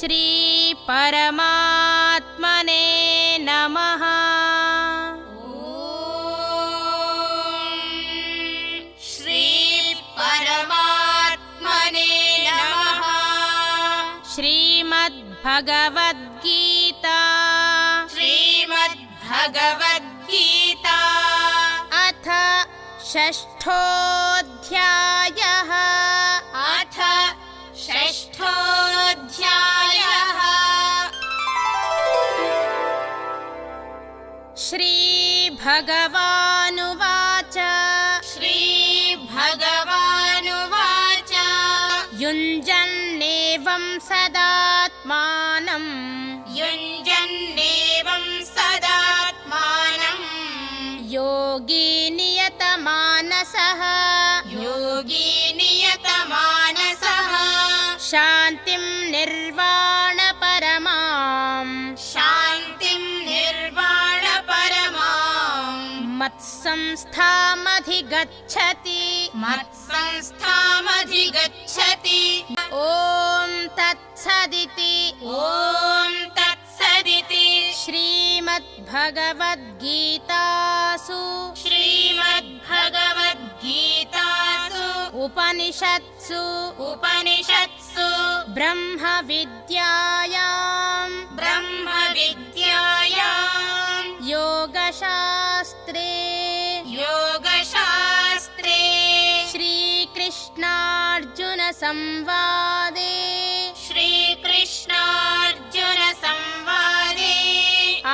श्री परमात्मने नमः। श्री परमात्मने नमः। श्रीमद्भगवद्गीता श्रीमद्भगवद्गीता अथ षष्ठोऽध्यायः। अथ षष्ठोऽध्यायः। श्रीभगवानुवाच श्रीभगवानुवाच युञ्जन्नेवं सदात्मानं युञ्जन्नेवं सदात्मानं योगी नियतमानसः योगी नियतमानसः शान्तिं निर्वाणपरमां शान्तिं निर्वाणपरमां मत्संस्थामधिगच्छति। मत्संस्थामधिगच्छति। ॐ तत्सदिति। ॐ तत्सदिति। श्रीमद्भगवद्गीतासु श्रीमद्भगवद्गीतासु उपनिषत्सु ब्रह्मविद्यायां योगशास्त्रे श्रीकृष्णार्जुनसंवादे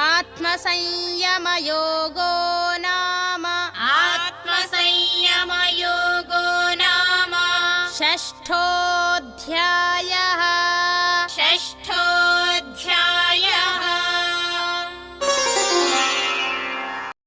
आत्मसंयमयोगो